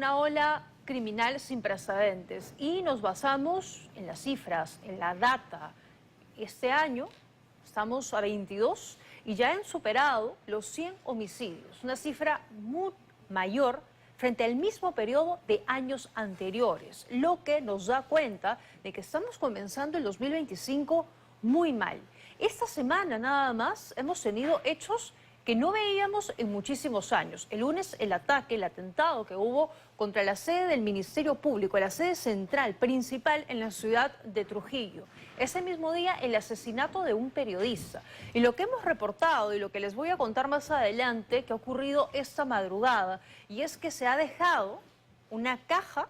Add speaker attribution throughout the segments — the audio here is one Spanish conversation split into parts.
Speaker 1: una ola criminal sin precedentes y nos basamos en las cifras, en la data. Este año estamos a 22 y ya han superado los 100 homicidios, una cifra muy mayor frente al mismo periodo de años anteriores, lo que nos da cuenta de que estamos comenzando el 2025 muy mal. Esta semana nada más hemos tenido hechos que no veíamos en muchísimos años. El lunes el ataque, el atentado que hubo contra la sede del Ministerio Público, la sede central principal en la ciudad de Trujillo. Ese mismo día el asesinato de un periodista. Y lo que hemos reportado y lo que les voy a contar más adelante que ha ocurrido esta madrugada, y es que se ha dejado una caja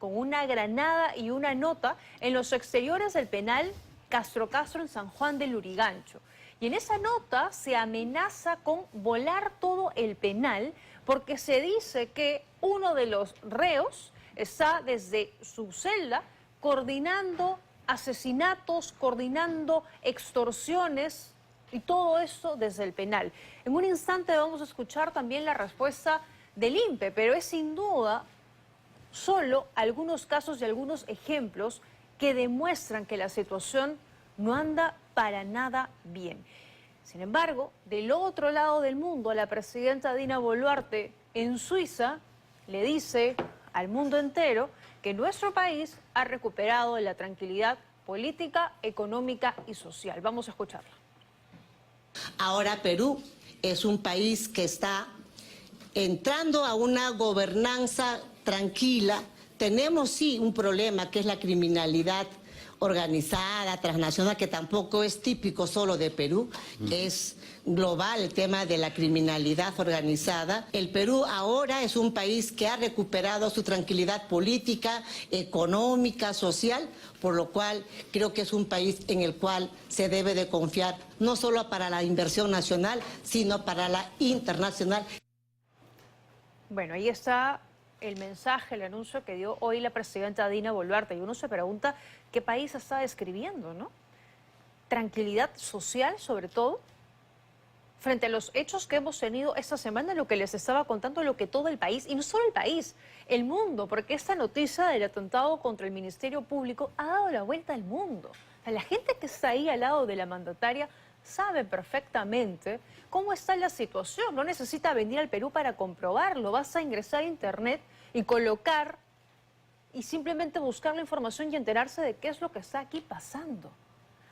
Speaker 1: con una granada y una nota en los exteriores del penal Castro en San Juan del Lurigancho. Y en esa nota se amenaza con volar todo el penal porque se dice que uno de los reos está desde su celda coordinando asesinatos, coordinando extorsiones y todo esto desde el penal. En un instante vamos a escuchar también la respuesta del INPE, pero es sin duda solo algunos casos y algunos ejemplos que demuestran que la situación no anda para nada bien. Sin embargo, del otro lado del mundo, la presidenta Dina Boluarte en Suiza le dice al mundo entero que nuestro país ha recuperado la tranquilidad política, económica y social. Vamos a escucharla.
Speaker 2: Ahora Perú es un país que está entrando a una gobernanza tranquila. Tenemos sí un problema que es la criminalidad organizada, transnacional, que tampoco es típico solo de Perú, es global el tema de la criminalidad organizada. El Perú ahora es un país que ha recuperado su tranquilidad política, económica, social, por lo cual creo que es un país en el cual se debe de confiar, no solo para la inversión nacional, sino para la internacional.
Speaker 1: Bueno, ahí está el mensaje, el anuncio que dio hoy la presidenta Dina Boluarte. Y uno se pregunta qué país está describiendo, ¿no? Tranquilidad social, sobre todo, frente a los hechos que hemos tenido esta semana, lo que les estaba contando, lo que todo el país, y no solo el país, el mundo, porque esta noticia del atentado contra el Ministerio Público ha dado la vuelta al mundo. O sea, la gente que está ahí al lado de la mandataria sabe perfectamente cómo está la situación. No necesita venir al Perú para comprobarlo. Basta ingresar a internet y colocar y simplemente buscar la información y enterarse de qué es lo que está aquí pasando.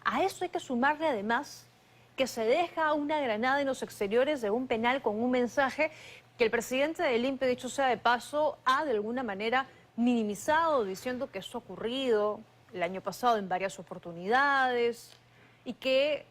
Speaker 1: A eso hay que sumarle además que se deja una granada en los exteriores de un penal con un mensaje que el presidente del INPE, dicho sea de paso, ha de alguna manera minimizado, diciendo que esto ha ocurrido el año pasado en varias oportunidades y que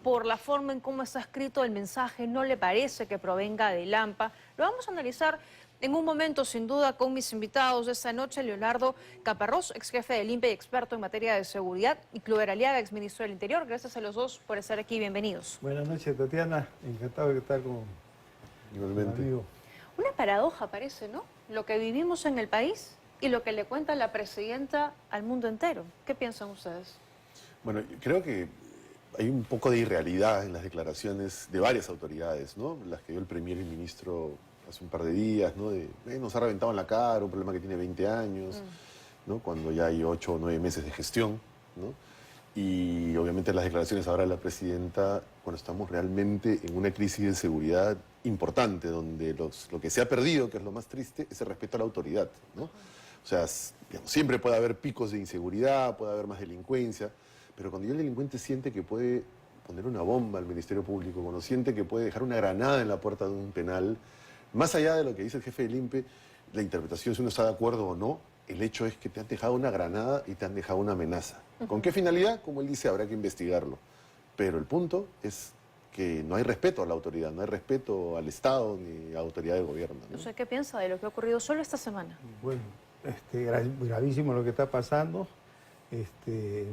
Speaker 1: por la forma en cómo está escrito el mensaje no le parece que provenga del AMPA. Lo vamos a analizar en un momento, sin duda, con mis invitados de esta noche, Leonardo Caparrós, ex jefe del INPE y experto en materia de seguridad, y Clover Aliaga, ex ministro del Interior. Gracias a los dos por estar aquí. Bienvenidos.
Speaker 3: Buenas noches, Tatiana. Encantado de estar con amigo.
Speaker 1: Una paradoja parece, ¿no? Lo que vivimos en el país y lo que le cuenta la presidenta al mundo entero. ¿Qué piensan ustedes?
Speaker 4: Bueno, creo que hay un poco de irrealidad en las declaraciones de varias autoridades, ¿no? Las que dio el primer y ministro hace un par de días, ¿no? Nos ha reventado en la cara un problema que tiene 20 años, ¿no? Cuando ya hay 8 o 9 meses de gestión, ¿no? Y obviamente las declaraciones ahora de la presidenta, cuando estamos realmente en una crisis de seguridad importante, donde lo que se ha perdido, que es lo más triste, es el respeto a la autoridad, ¿no? O sea, digamos, siempre puede haber picos de inseguridad, puede haber más delincuencia, pero cuando ya el delincuente siente que puede poner una bomba al Ministerio Público, cuando siente que puede dejar una granada en la puerta de un penal, más allá de lo que dice el jefe del INPE, la interpretación, si uno está de acuerdo o no, el hecho es que te han dejado una granada y te han dejado una amenaza. ¿Con qué finalidad? Como él dice, habrá que investigarlo. Pero el punto es que no hay respeto a la autoridad, no hay respeto al Estado ni a la autoridad del gobierno, ¿no?
Speaker 1: No sé qué piensa de lo que ha ocurrido solo esta semana.
Speaker 3: Bueno, gravísimo lo que está pasando.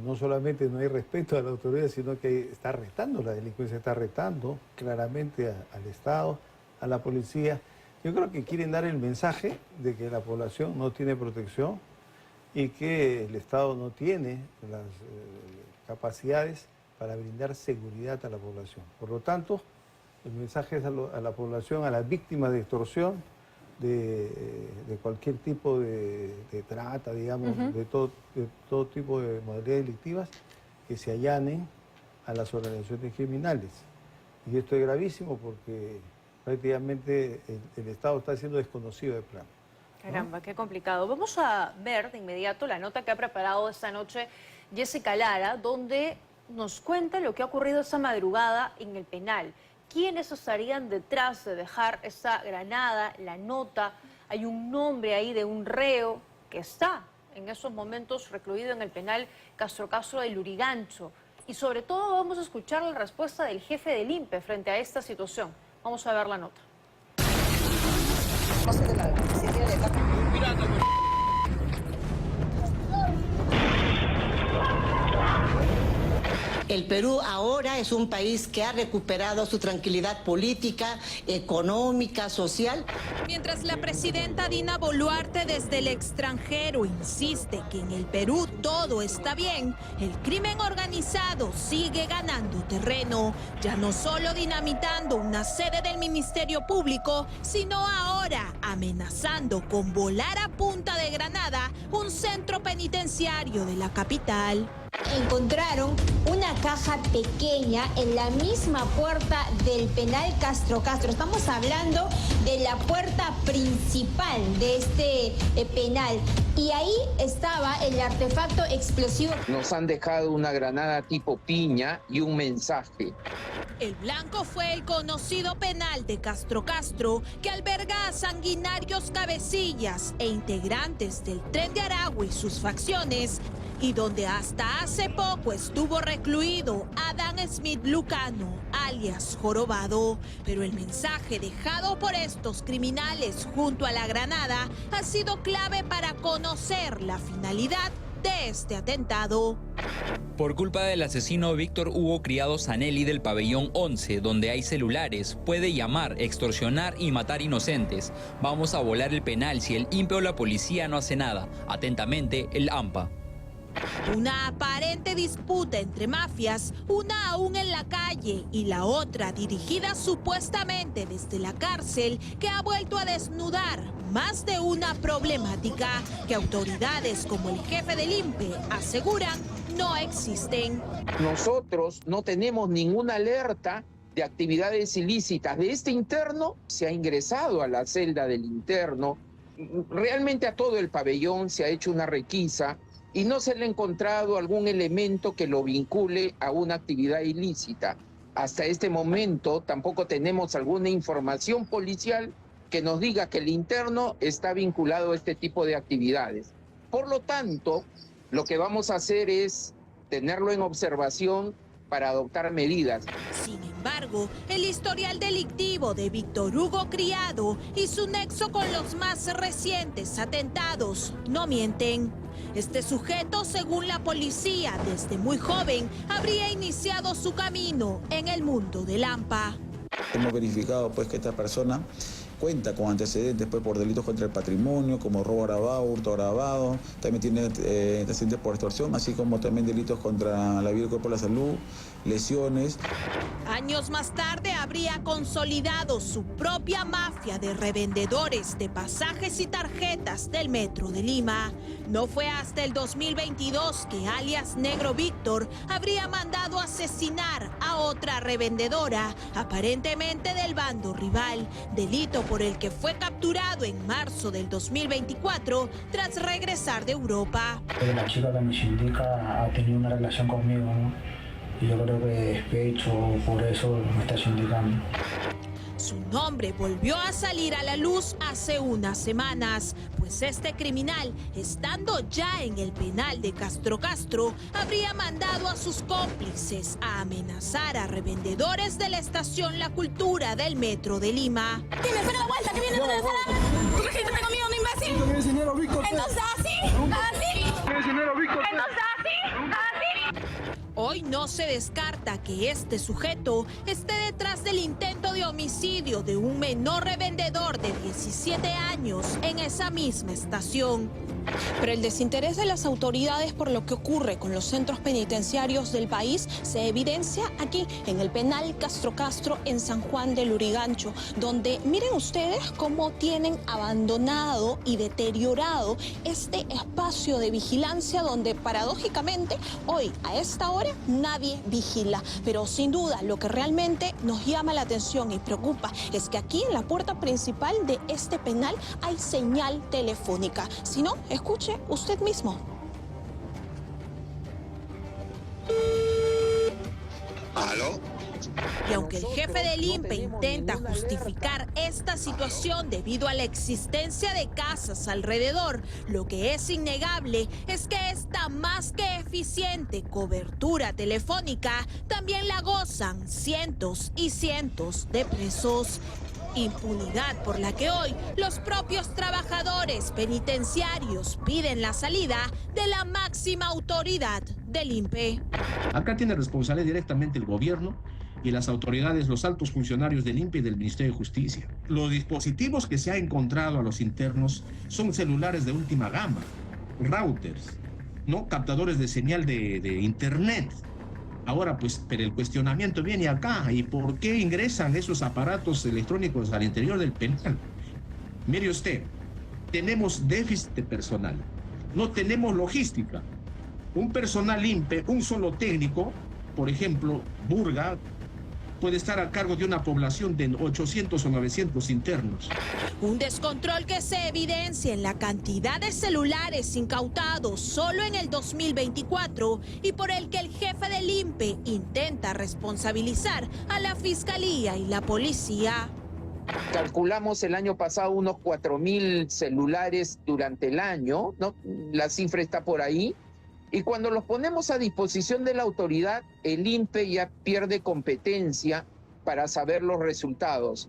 Speaker 3: No solamente no hay respeto a la autoridad, sino que está arrestando, la delincuencia está arrestando claramente al Estado, a la policía. Yo creo que quieren dar el mensaje de que la población no tiene protección y que el Estado no tiene las capacidades para brindar seguridad a la población. Por lo tanto, el mensaje es a la población, a las víctimas de extorsión, de cualquier tipo de trata, digamos, de todo tipo de modalidades delictivas que se allanen a las organizaciones criminales. Y esto es gravísimo porque prácticamente el Estado está siendo desconocido de plano.
Speaker 1: Caramba, qué complicado. Vamos a ver de inmediato la nota que ha preparado esta noche Jessica Lara, donde nos cuenta lo que ha ocurrido esta madrugada en el penal. ¿Quiénes estarían detrás de dejar esa granada, la nota? Hay un nombre ahí de un reo que está en esos momentos recluido en el penal Castro Castro de Lurigancho. Y sobre todo vamos a escuchar la respuesta del jefe del INPE frente a esta situación. Vamos a ver la nota.
Speaker 2: El Perú ahora es un país que ha recuperado su tranquilidad política, económica, social.
Speaker 5: Mientras la presidenta Dina Boluarte desde el extranjero insiste que en el Perú todo está bien, el crimen organizado sigue ganando terreno, ya no solo dinamitando una sede del Ministerio Público, sino ahora amenazando con volar a punta de granada un centro penitenciario de la capital.
Speaker 6: Encontraron una caja pequeña en la misma puerta del penal Castro Castro. Estamos hablando de la puerta principal de este penal. Y ahí estaba el artefacto explosivo.
Speaker 7: Nos han dejado una granada tipo piña y un mensaje.
Speaker 5: El blanco fue el conocido penal de Castro Castro, que alberga a sanguinarios cabecillas e integrantes del Tren de Aragua y sus facciones, y donde hasta hace poco estuvo recluido Adán Smith Lucano, alias Jorobado. Pero el mensaje dejado por estos criminales junto a la granada ha sido clave para conocer la finalidad de este atentado.
Speaker 8: Por culpa del asesino Víctor Hugo Criado Zanelli del pabellón 11, donde hay celulares, puede llamar, extorsionar y matar inocentes. Vamos a volar el penal si el INPE o la policía no hace nada. Atentamente, el AMPA.
Speaker 5: Una aparente disputa entre mafias, una aún en la calle y la otra dirigida supuestamente desde la cárcel, que ha vuelto a desnudar más de una problemática que autoridades como el jefe del INPE aseguran no existen.
Speaker 7: Nosotros no tenemos ninguna alerta de actividades ilícitas. De este interno se ha ingresado a la celda del interno. Realmente a todo el pabellón se ha hecho una requisa y no se le ha encontrado algún elemento que lo vincule a una actividad ilícita. Hasta este momento tampoco tenemos alguna información policial que nos diga que el interno está vinculado a este tipo de actividades. Por lo tanto, lo que vamos a hacer es tenerlo en observación para adoptar medidas.
Speaker 5: Sin embargo, el historial delictivo de Víctor Hugo Criado y su nexo con los más recientes atentados no mienten. Este sujeto, según la policía, desde muy joven, habría iniciado su camino en el mundo del AMPA.
Speaker 9: Hemos verificado pues que esta persona cuenta con antecedentes pues, por delitos contra el patrimonio, como robo agravado, hurto agravado, también tiene antecedentes por extorsión, así como también delitos contra la vida y el cuerpo de la salud, lesiones.
Speaker 5: Años más tarde habría consolidado su propia mafia de revendedores de pasajes y tarjetas del Metro de Lima. No fue hasta el 2022 que alias Negro Víctor habría mandado asesinar a otra revendedora, aparentemente del bando rival, delito por el que fue capturado en marzo del 2024 tras regresar de Europa.
Speaker 10: La chica que me sindica ha tenido una relación conmigo, ¿no? Y yo creo que despecho, por eso me está sindicando.
Speaker 5: Su nombre volvió a salir a la luz hace unas semanas, pues este criminal, estando ya en el penal de Castro Castro, habría mandado a sus cómplices a amenazar a revendedores de la estación La Cultura del Metro de Lima.
Speaker 6: ¡Que me saca la vuelta, que viene de la sala! ¿Tú regístrate conmigo, no imbécil?
Speaker 10: ¿Quieres dinero, Víctor?
Speaker 6: Entonces así, así.
Speaker 10: ¿Quieres dinero, Víctor?
Speaker 6: Entonces así, así.
Speaker 5: Hoy no se descarta que este sujeto esté detrás del intento de homicidio de un menor revendedor de 17 años en esa misma estación. Pero el desinterés de las autoridades por lo que ocurre con los centros penitenciarios del país se evidencia aquí en el penal Castro Castro en San Juan del Lurigancho, donde miren ustedes cómo tienen abandonado y deteriorado este espacio de vigilancia donde paradójicamente hoy a esta hora nadie vigila. Pero sin duda lo que realmente nos llama la atención y preocupa es que aquí en la puerta principal de este penal hay señal telefónica. Si no, escuche usted mismo.
Speaker 11: ¿Aló?
Speaker 5: Y aunque el jefe del INPE intenta justificar esta situación debido a la existencia de casas alrededor, lo que es innegable es que esta más que eficiente cobertura telefónica también la gozan cientos y cientos de presos. Impunidad por la que hoy los propios trabajadores penitenciarios piden la salida de la máxima autoridad del INPE.
Speaker 12: Acá tiene responsabilidad directamente el gobierno y las autoridades, los altos funcionarios del INPE y del Ministerio de Justicia. Los dispositivos que se ha encontrado a los internos son celulares de última gama, routers, ¿no? Captadores de señal de internet. Ahora, pues, pero el cuestionamiento viene acá. ¿Y por qué ingresan esos aparatos electrónicos al interior del penal? Mire usted, tenemos déficit de personal, no tenemos logística. Un personal INPE, un solo técnico, por ejemplo, Burga, puede estar a cargo de una población de 800 o 900 internos.
Speaker 5: Un descontrol que se evidencia en la cantidad de celulares incautados solo en el 2024 y por el que el jefe del INPE intenta responsabilizar a la Fiscalía y la Policía.
Speaker 7: Calculamos el año pasado unos 4.000 celulares durante el año, ¿no? La cifra está por ahí. Y cuando los ponemos a disposición de la autoridad, el INPE ya pierde competencia para saber los resultados.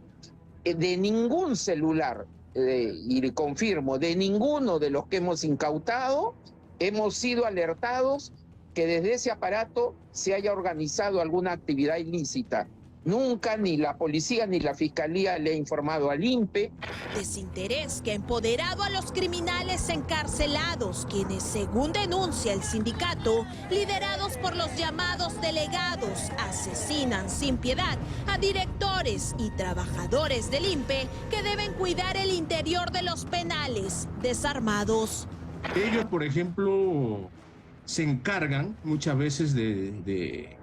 Speaker 7: De ningún celular, y le confirmo, de ninguno de los que hemos incautado, hemos sido alertados que desde ese aparato se haya organizado alguna actividad ilícita. Nunca ni la policía ni la fiscalía le ha informado al INPE.
Speaker 5: Desinterés que ha empoderado a los criminales encarcelados, quienes, según denuncia el sindicato, liderados por los llamados delegados, asesinan sin piedad a directores y trabajadores del INPE que deben cuidar el interior de los penales desarmados.
Speaker 12: Ellos, por ejemplo, se encargan muchas veces de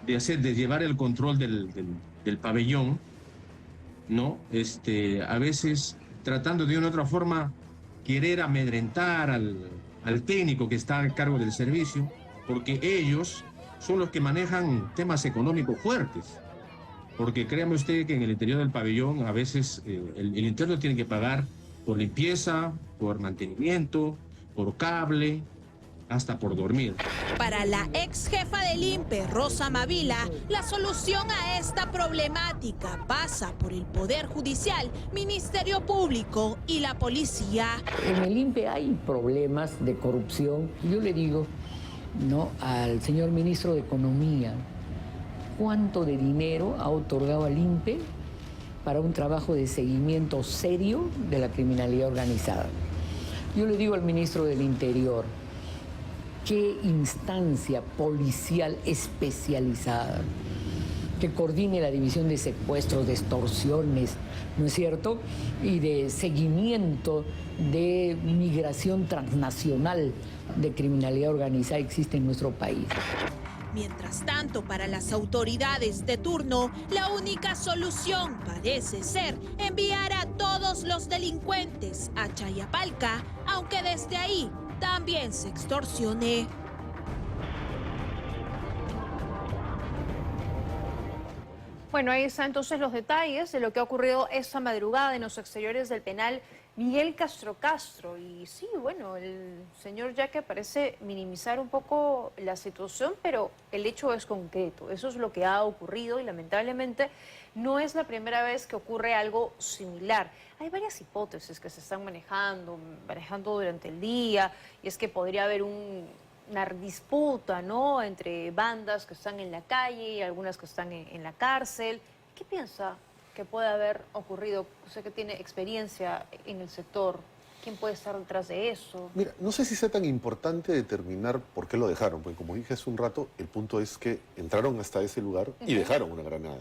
Speaker 12: llevar el control del pabellón, ¿no? A veces tratando de una u otra forma querer amedrentar al técnico que está a cargo del servicio, porque ellos son los que manejan temas económicos fuertes. Porque créame usted que en el interior del pabellón a veces el interno tiene que pagar por limpieza, por mantenimiento, por cable, hasta por dormir.
Speaker 5: Para la ex jefa del INPE, Rosa Mavila, la solución a esta problemática pasa por el Poder Judicial, Ministerio Público y la Policía.
Speaker 13: En el INPE hay problemas de corrupción. Yo le digo, ¿no?, al señor ministro de Economía, ¿cuánto de dinero ha otorgado al INPE para un trabajo de seguimiento serio de la criminalidad organizada? Yo le digo al ministro del Interior, ¿qué instancia policial especializada que coordine la división de secuestros, de extorsiones, ¿no es cierto?, y de seguimiento de migración transnacional de criminalidad organizada existe en nuestro país?
Speaker 5: Mientras tanto, para las autoridades de turno, la única solución parece ser enviar a todos los delincuentes a Chayapalca, aunque desde ahí también se extorsione.
Speaker 1: Bueno, ahí están entonces los detalles de lo que ha ocurrido esta madrugada en los exteriores del penal Miguel Castro Castro. Y sí, bueno, el señor Yaque parece minimizar un poco la situación, pero el hecho es concreto. Eso es lo que ha ocurrido y lamentablemente no es la primera vez que ocurre algo similar. Hay varias hipótesis que se están manejando durante el día, y es que podría haber un una disputa, ¿no?, entre bandas que están en la calle y algunas que están en la cárcel. ¿Qué piensa que puede haber ocurrido? Usted que tiene experiencia en el sector, ¿quién puede estar detrás de eso?
Speaker 4: Mira, no sé si sea tan importante determinar por qué lo dejaron, porque como dije hace un rato, el punto es que entraron hasta ese lugar y dejaron una granada.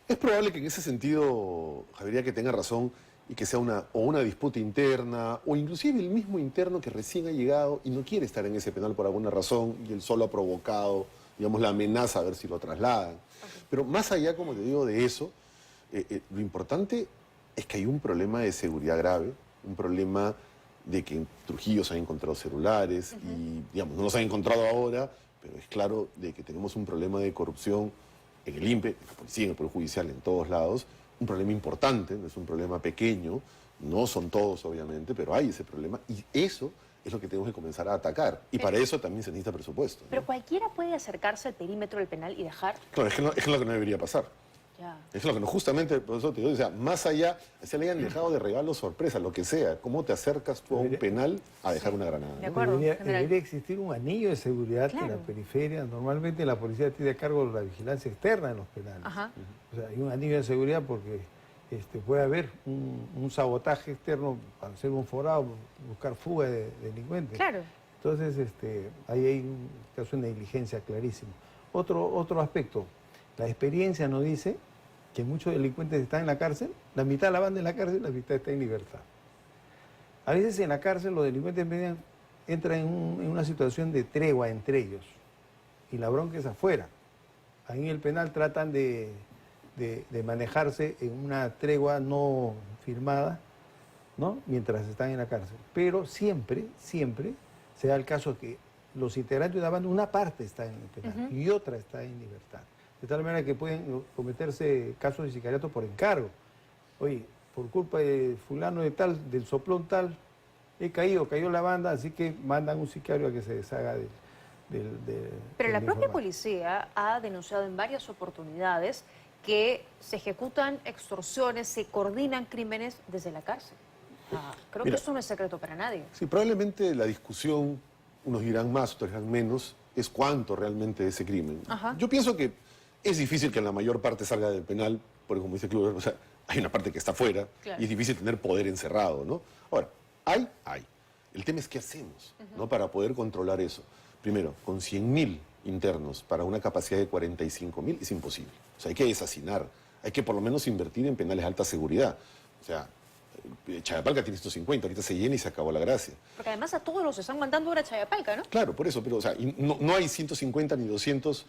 Speaker 4: Es probable que en ese sentido Javier que tenga razón y que sea una disputa interna, o inclusive el mismo interno que recién ha llegado y no quiere estar en ese penal por alguna razón, y él solo ha provocado, digamos, la amenaza a ver si lo trasladan. Pero más allá, como te digo, de eso, lo importante es que hay un problema de seguridad grave, un problema de que en Trujillo se han encontrado celulares y, digamos, no los han encontrado ahora, pero es claro de que tenemos un problema de corrupción en el INPE, en la policía, en el Poder Judicial, en todos lados, un problema importante, no es un problema pequeño, no son todos obviamente, pero hay ese problema y eso es lo que tenemos que comenzar a atacar. Y para eso también se necesita presupuesto, ¿no?
Speaker 1: Pero cualquiera puede acercarse al perímetro del penal y dejar.
Speaker 4: Claro, es lo que no debería pasar.
Speaker 1: Ya.
Speaker 4: Es lo que no, justamente, por eso te digo, o sea, más allá, se le hayan dejado de regalo, sorpresa, lo que sea, ¿cómo te acercas tú a un penal a dejar una granada?
Speaker 1: De acuerdo,
Speaker 3: debería existir un anillo de seguridad en la periferia. Normalmente la policía tiene a cargo la vigilancia externa en los penales.
Speaker 1: Ajá.
Speaker 3: O sea, hay un anillo de seguridad porque puede haber un sabotaje externo para hacer un forado, buscar fuga de delincuentes.
Speaker 1: Claro.
Speaker 3: Entonces, ahí hay un caso de negligencia clarísimo. Otro aspecto, la experiencia nos dice que muchos delincuentes están en la cárcel, la mitad la van en la cárcel, la mitad está en libertad. A veces en la cárcel los delincuentes entran en una situación de tregua entre ellos y la bronca es afuera. Ahí en el penal tratan de manejarse en una tregua no firmada, ¿no?, mientras están en la cárcel. Pero siempre se da el caso que los integrantes de una banda, una parte está en el penal y otra está en libertad. De tal manera que pueden cometerse casos de sicariato por encargo. Oye, por culpa de fulano de tal, del soplón tal, cayó la banda, así que mandan un sicario a que se deshaga
Speaker 1: Pero la propia policía ha denunciado en varias oportunidades que se ejecutan extorsiones, se coordinan crímenes desde la cárcel. Creo que eso no es secreto para nadie.
Speaker 4: Sí, probablemente la discusión, unos dirán más, otros dirán menos, es cuánto realmente es ese crimen. Yo pienso que es difícil que la mayor parte salga del penal, porque como dice Kluber, o sea, hay una parte que está fuera y es difícil tener poder encerrado, ¿no? Ahora, hay. El tema es qué hacemos, ¿no?, para poder controlar eso. Primero, con 100.000 internos para una capacidad de 45.000 es imposible. O sea, hay que deshacinar, hay que por lo menos invertir en penales de alta seguridad. O sea, Chayapalca tiene 150, ahorita se llena y se acabó la gracia.
Speaker 1: Porque además a todos los están mandando ahora a Chayapalca, ¿no?
Speaker 4: Claro, por eso, pero o sea, no hay 150 ni 200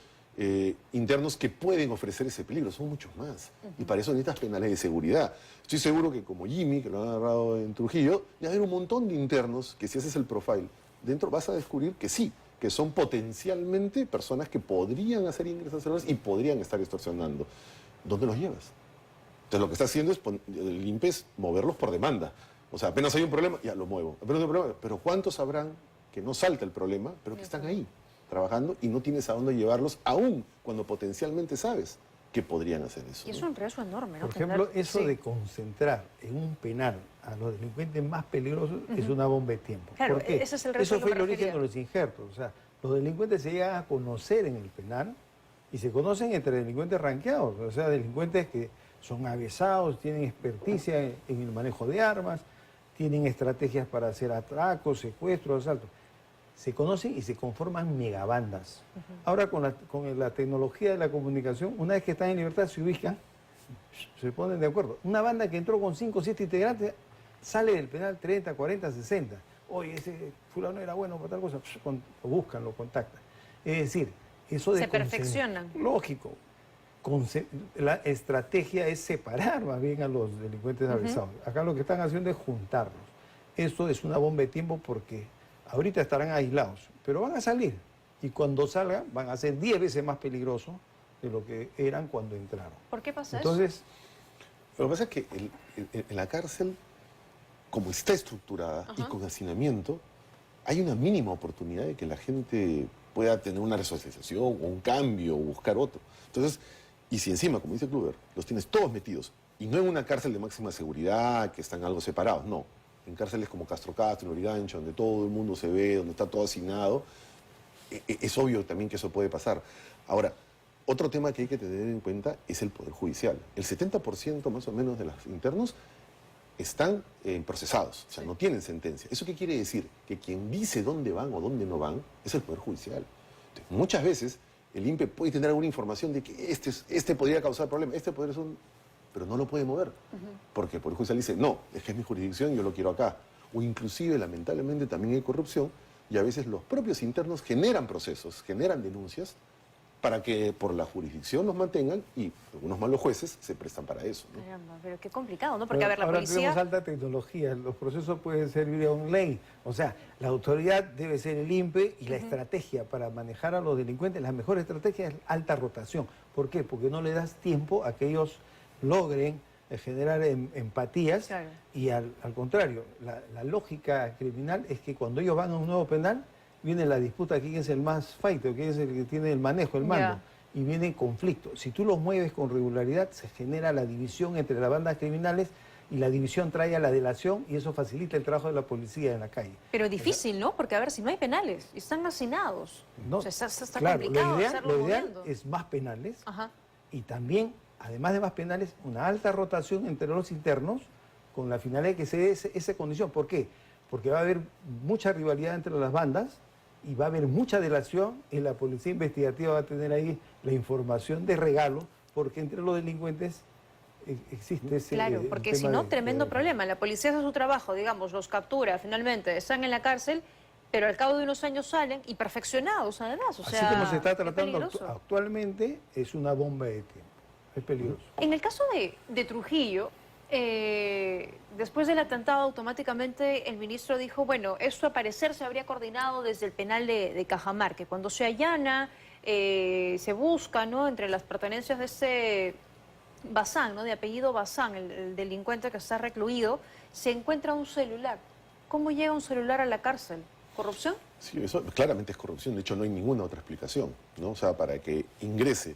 Speaker 4: internos que pueden ofrecer ese peligro, son muchos más. Y para eso necesitas penales de seguridad. Estoy seguro que como Jimmy, que lo han agarrado en Trujillo, va a haber un montón de internos que si haces el profile, dentro vas a descubrir que sí, que son potencialmente personas que podrían hacer ingresos celulares y podrían estar extorsionando. ¿Dónde los llevas? Entonces lo que está haciendo es, el INPE es moverlos por demanda. O sea, apenas hay un problema, ya lo muevo. Apenas hay un problema, pero ¿cuántos sabrán que no salta el problema, pero que están ahí, trabajando y no tienes a dónde llevarlos, aún cuando potencialmente sabes que podrían hacer eso?
Speaker 1: Y es un riesgo enorme, ¿no?
Speaker 3: Por ejemplo, eso de concentrar en un penal a los delincuentes más peligrosos es una bomba de tiempo.
Speaker 1: Claro,
Speaker 3: ¿por qué?
Speaker 1: ese es el riesgo.
Speaker 3: Eso fue el origen de los injertos. O sea, los delincuentes se llegan a conocer en el penal y se conocen entre delincuentes ranqueados, o sea, delincuentes que son avesados, tienen experticia en el manejo de armas, tienen estrategias para hacer atracos, secuestros, asaltos. Se conocen y se conforman megabandas. Ahora con la tecnología de la comunicación, una vez que están en libertad se ubican, se ponen de acuerdo. Una banda que entró con 5 o 7 integrantes sale del penal 30, 40, 60. Oye, ese fulano era bueno para tal cosa, lo buscan, lo contactan. Es decir, eso de...
Speaker 1: Se perfeccionan.
Speaker 3: Lógico. La estrategia es separar más bien a los delincuentes avesados. Acá lo que están haciendo es juntarlos. Esto es una bomba de tiempo porque ahorita estarán aislados, pero van a salir. Y cuando salgan van a ser 10 veces más peligrosos de lo que eran cuando entraron.
Speaker 1: ¿Por qué pasa
Speaker 3: Entonces,
Speaker 1: eso?
Speaker 4: Lo que pasa es que en la cárcel, como está estructurada y con hacinamiento, hay una mínima oportunidad de que la gente pueda tener una resocialización o un cambio o buscar otro. Entonces, y si encima, como dice Kluber, los tienes todos metidos, y no en una cárcel de máxima seguridad, que están algo separados, no. En cárceles como Castro Castro, en Lurigancho, donde todo el mundo se ve, donde está todo hacinado, es obvio también que eso puede pasar. Ahora, otro tema que hay que tener en cuenta es el Poder Judicial. El 70% más o menos de los internos están procesados, o sea, no tienen sentencia. ¿Eso qué quiere decir? Que quien dice dónde van o dónde no van es el Poder Judicial. Entonces, muchas veces el INPE puede tener alguna información de que este podría causar problemas, este podría ser pero no lo puede mover. Porque el Poder Judicial dice, no, es que es mi jurisdicción, yo lo quiero acá. O inclusive, lamentablemente, también hay corrupción y a veces los propios internos generan procesos, generan denuncias para que por la jurisdicción los mantengan y algunos malos jueces se prestan para eso, ¿no?
Speaker 1: Caramba, pero qué complicado, ¿no? Porque, a ver, la
Speaker 3: ahora
Speaker 1: policía...
Speaker 3: tenemos alta tecnología, los procesos pueden ser vía online. O sea, la autoridad debe ser el INPE y la estrategia para manejar a los delincuentes, la mejor estrategia es alta rotación. ¿Por qué? Porque no le das tiempo a que ellos logren generar empatías.
Speaker 1: Claro.
Speaker 3: Y al contrario, la lógica criminal es que cuando ellos van a un nuevo penal, viene la disputa quién es el más fighter, quién es el que tiene el manejo, el mando, y viene conflicto. Si tú los mueves con regularidad, se genera la división entre las bandas criminales y la división trae a la delación y eso facilita el trabajo de la policía en la calle.
Speaker 1: Pero es difícil, ¿no? Porque, a ver, si no hay penales, están hacinados.
Speaker 3: No,
Speaker 1: o sea, está
Speaker 3: claro,
Speaker 1: complicado
Speaker 3: lo
Speaker 1: hacerlo
Speaker 3: ideal
Speaker 1: moviendo.
Speaker 3: es más penales
Speaker 1: Ajá.
Speaker 3: y también, además de más penales, una alta rotación entre los internos con la finalidad de que se dé esa condición. ¿Por qué? Porque va a haber mucha rivalidad entre las bandas y va a haber mucha delación y la policía investigativa va a tener ahí la información de regalo porque entre los delincuentes existe ese
Speaker 1: Claro, porque si no, tremendo problema. La policía hace su trabajo, digamos, los captura, finalmente están en la cárcel, pero al cabo de unos años salen y perfeccionados además. O sea,
Speaker 3: así como se está
Speaker 1: es
Speaker 3: tratando
Speaker 1: peligroso.
Speaker 3: actualmente, es una bomba de tiempo. Es peligroso.
Speaker 1: En el caso de Trujillo, después del atentado automáticamente el ministro dijo, bueno, esto a parecer se habría coordinado desde el penal de Cajamarca, cuando se allana, se busca, ¿no?, entre las pertenencias de ese Bazán, ¿no?, de apellido Bazán, el delincuente que está recluido, se encuentra un celular. ¿Cómo llega un celular a la cárcel? ¿Corrupción?
Speaker 4: Sí, eso claramente es corrupción, de hecho no hay ninguna otra explicación, ¿no? O sea, para que ingrese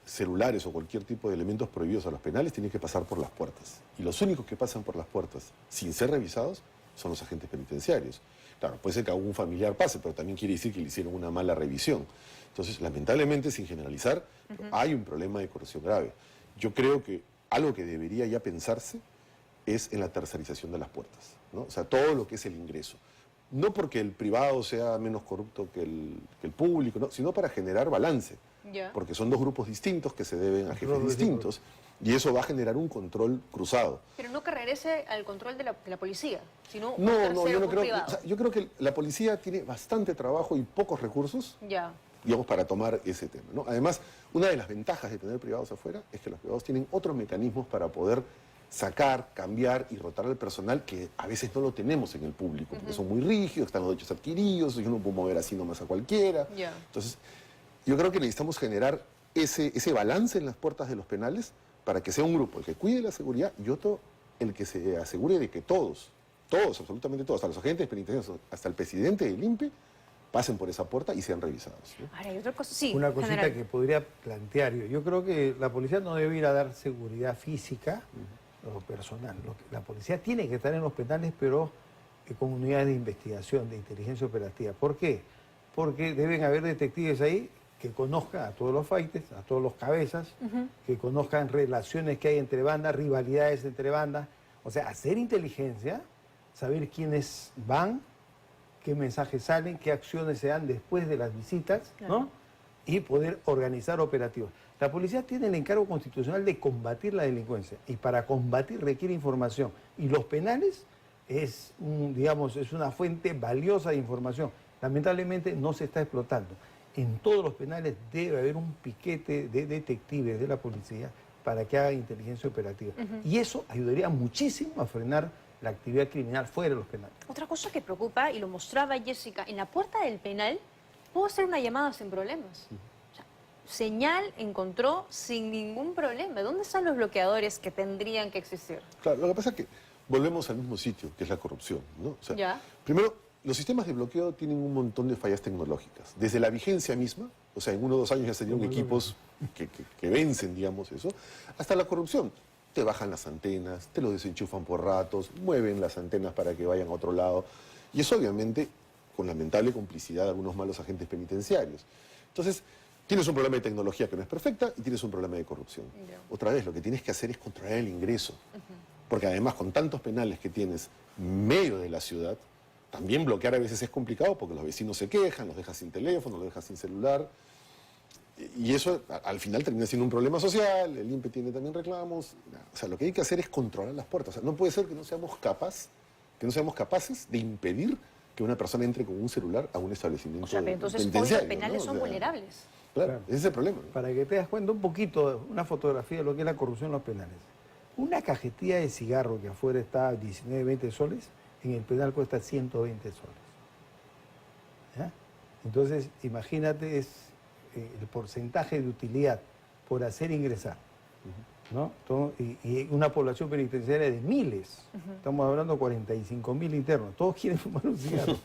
Speaker 4: celulares o cualquier tipo de elementos prohibidos a los penales tienen que pasar por las puertas. Y los únicos que pasan por las puertas sin ser revisados son los agentes penitenciarios. Claro, puede ser que algún familiar pase, pero también quiere decir que le hicieron una mala revisión. Entonces, lamentablemente, sin generalizar, hay un problema de corrupción grave. Yo creo que algo que debería ya pensarse es en la tercerización de las puertas, ¿no? O sea, todo lo que es el ingreso. No porque el privado sea menos corrupto que el público, ¿no?, sino para generar balance. Porque son dos grupos distintos que se deben a jefes distintos y eso va a generar un control cruzado.
Speaker 1: Pero no que regrese al control de la policía, sino
Speaker 4: No,
Speaker 1: un tercero,
Speaker 4: yo no
Speaker 1: un
Speaker 4: creo.
Speaker 1: privado.
Speaker 4: O sea, yo creo que la policía tiene bastante trabajo y pocos recursos,
Speaker 1: Ya.
Speaker 4: digamos, para tomar ese tema, ¿no? Además, una de las ventajas de tener privados afuera es que los privados tienen otros mecanismos para poder sacar, cambiar y rotar al personal que a veces no lo tenemos en el público, porque son muy rígidos, están los derechos adquiridos, yo no puedo mover así nomás a cualquiera. Entonces, yo creo que necesitamos generar ese balance en las puertas de los penales para que sea un grupo el que cuide la seguridad y otro el que se asegure de que todos, absolutamente todos, hasta los agentes penitenciarios, hasta el presidente del INPE, pasen por esa puerta y sean revisados, ¿no?
Speaker 1: Ahora, hay otra cosa, sí,
Speaker 3: Una cosita
Speaker 1: general.
Speaker 3: que podría plantear yo creo que la policía no debe ir a dar seguridad física o personal. La policía tiene que estar en los penales, pero con unidades de investigación, de inteligencia operativa. ¿Por qué? Porque deben haber detectives ahí que conozcan a todos los fighters, a todos los cabezas, que conozcan relaciones que hay entre bandas, rivalidades entre bandas. O sea, hacer inteligencia, saber quiénes van, qué mensajes salen, qué acciones se dan después de las visitas, ¿no? Y poder organizar operativos. La policía tiene el encargo constitucional de combatir la delincuencia y para combatir requiere información. Y los penales es una fuente valiosa de información. Lamentablemente no se está explotando. En todos los penales debe haber un piquete de detectives de la policía para que haga inteligencia operativa. Y eso ayudaría muchísimo a frenar la actividad criminal fuera de los penales.
Speaker 1: Otra cosa que preocupa, y lo mostraba Jessica, en la puerta del penal puedo hacer una llamada sin problemas. O sea, señal encontró sin ningún problema. ¿Dónde están los bloqueadores que tendrían que existir?
Speaker 4: Claro, lo que pasa es que volvemos al mismo sitio, que es la corrupción, ¿no? O sea, primero, los sistemas de bloqueo tienen un montón de fallas tecnológicas. Desde la vigencia misma, o sea, en 1 o 2 años ya se dieron equipos que vencen, digamos, eso, hasta la corrupción. Te bajan las antenas, te lo desenchufan por ratos, mueven las antenas para que vayan a otro lado. Y eso obviamente con lamentable complicidad de algunos malos agentes penitenciarios. Entonces, tienes un problema de tecnología que no es perfecta y tienes un problema de corrupción. Otra vez, lo que tienes que hacer es controlar el ingreso. Porque además, con tantos penales que tienes medio de la ciudad, también bloquear a veces es complicado porque los vecinos se quejan, los dejas sin teléfono, los dejas sin celular. Y eso al final termina siendo un problema social, el INPE tiene también reclamos. O sea, lo que hay que hacer es controlar las puertas. O sea, no puede ser que no seamos capaces de impedir que una persona entre con un celular a un establecimiento
Speaker 1: entonces hoy
Speaker 4: penitenciario,
Speaker 1: los penales
Speaker 4: ¿no?
Speaker 1: son vulnerables.
Speaker 4: Claro, ese es el problema.
Speaker 3: Para que te das cuenta un poquito, una fotografía de lo que es la corrupción en los penales. Una cajetilla de cigarro que afuera está a 19, 20 soles, en el penal cuesta 120 soles. ¿Ya? Entonces, imagínate el porcentaje de utilidad por hacer ingresar, ¿no? Y una población penitenciaria de miles. Estamos hablando de 45.000 internos. Todos quieren fumar un cigarro,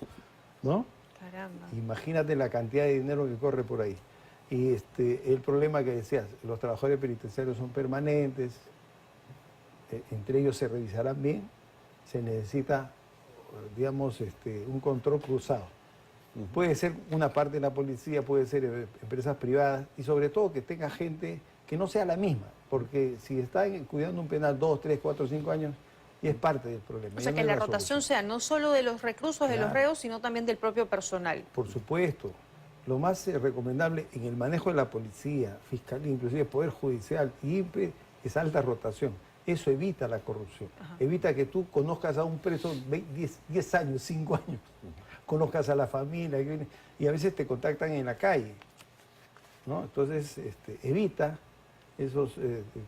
Speaker 3: ¿no?
Speaker 1: Caramba.
Speaker 3: Imagínate la cantidad de dinero que corre por ahí. Y el problema que decías, los trabajadores penitenciarios son permanentes, entre ellos se revisarán bien, se necesita, digamos, un control cruzado. Puede ser una parte de la policía, puede ser empresas privadas y sobre todo que tenga gente que no sea la misma, porque si está cuidando un penal 2, 3, 4, 5 años, y es parte del problema.
Speaker 1: O sea, que la rotación sea no solo de los reclusos, de los reos, sino también del propio personal.
Speaker 3: Por supuesto. Lo más recomendable en el manejo de la policía, fiscalía, inclusive Poder Judicial y INPE, es alta rotación. Eso evita la corrupción. Evita que tú conozcas a un preso 10 años, 5 años. Conozcas a la familia y a veces te contactan en la calle, ¿no? Entonces, evita esos